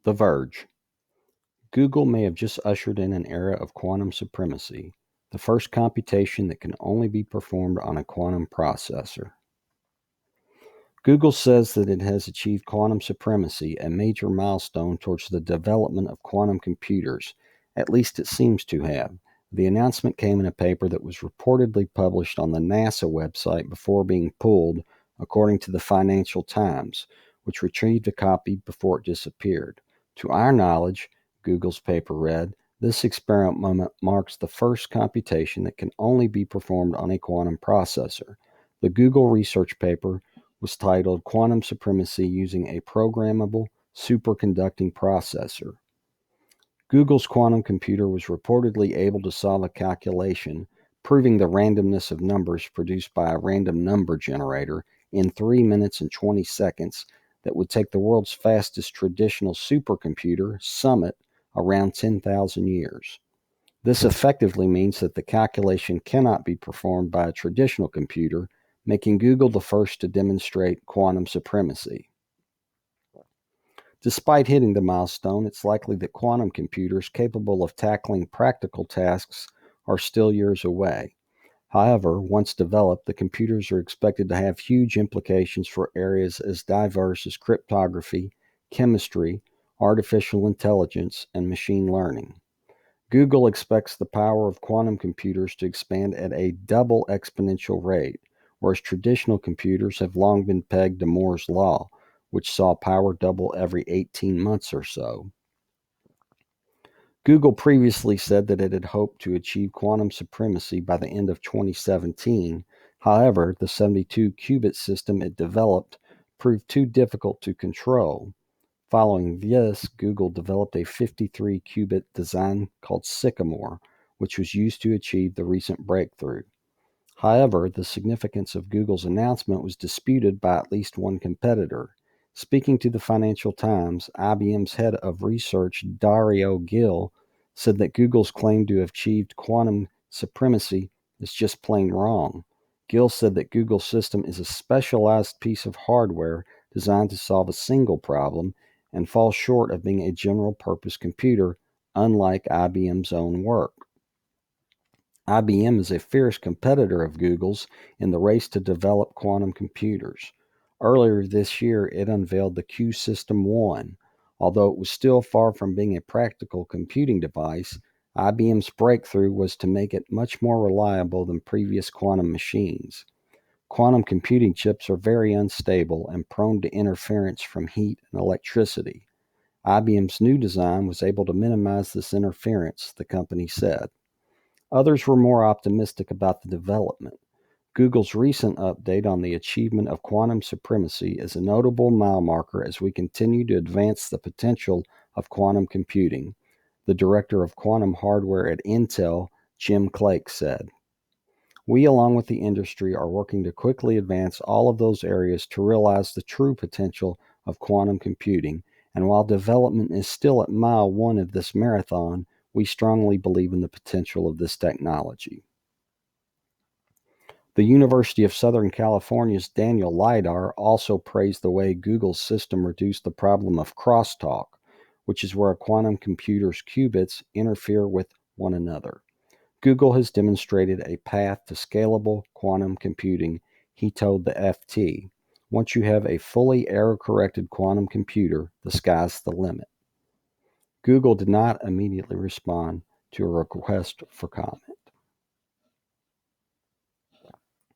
The Verge. Google may have just ushered in an era of quantum supremacy, the first computation that can only be performed on a quantum processor. Google says that it has achieved quantum supremacy, a major milestone towards the development of quantum computers. At least it seems to have. The announcement came in a paper that was reportedly published on the NASA website before being pulled, according to the Financial Times, which retrieved a copy before it disappeared. To our knowledge, Google's paper read, this experiment marks the first computation that can only be performed on a quantum processor. The Google research paper was titled Quantum Supremacy Using a Programmable Superconducting Processor. Google's quantum computer was reportedly able to solve a calculation proving the randomness of numbers produced by a random number generator in 3 minutes and 20 seconds that would take the world's fastest traditional supercomputer, Summit, around 10,000 years. This effectively means that the calculation cannot be performed by a traditional computer, making Google the first to demonstrate quantum supremacy. Despite hitting the milestone, it's likely that quantum computers capable of tackling practical tasks are still years away. However, once developed, the computers are expected to have huge implications for areas as diverse as cryptography, chemistry, artificial intelligence, and machine learning. Google expects the power of quantum computers to expand at a double exponential rate, whereas traditional computers have long been pegged to Moore's Law, which saw power double every 18 months or so. Google previously said that it had hoped to achieve quantum supremacy by the end of 2017. However, the 72-qubit system it developed proved too difficult to control. Following this, Google developed a 53-qubit design called Sycamore, which was used to achieve the recent breakthrough. However, the significance of Google's announcement was disputed by at least one competitor. Speaking to the Financial Times, IBM's head of research, Dario Gil, said that Google's claim to have achieved quantum supremacy is just plain wrong. Gil said that Google's system is a specialized piece of hardware designed to solve a single problem and falls short of being a general-purpose computer, unlike IBM's own work. IBM is a fierce competitor of Google's in the race to develop quantum computers. Earlier this year, it unveiled the Q System 1. Although it was still far from being a practical computing device, IBM's breakthrough was to make it much more reliable than previous quantum machines. Quantum computing chips are very unstable and prone to interference from heat and electricity. IBM's new design was able to minimize this interference, the company said. Others were more optimistic about the development. Google's recent update on the achievement of quantum supremacy is a notable mile marker as we continue to advance the potential of quantum computing, the director of quantum hardware at Intel, Jim Clake, said. We, along with the industry, are working to quickly advance all of those areas to realize the true potential of quantum computing, and while development is still at mile 1 of this marathon, we strongly believe in the potential of this technology. The University of Southern California's Daniel Lidar also praised the way Google's system reduced the problem of crosstalk, which is where a quantum computer's qubits interfere with one another. Google has demonstrated a path to scalable quantum computing, he told the FT. Once you have a fully error-corrected quantum computer, the sky's the limit. Google did not immediately respond to a request for comment.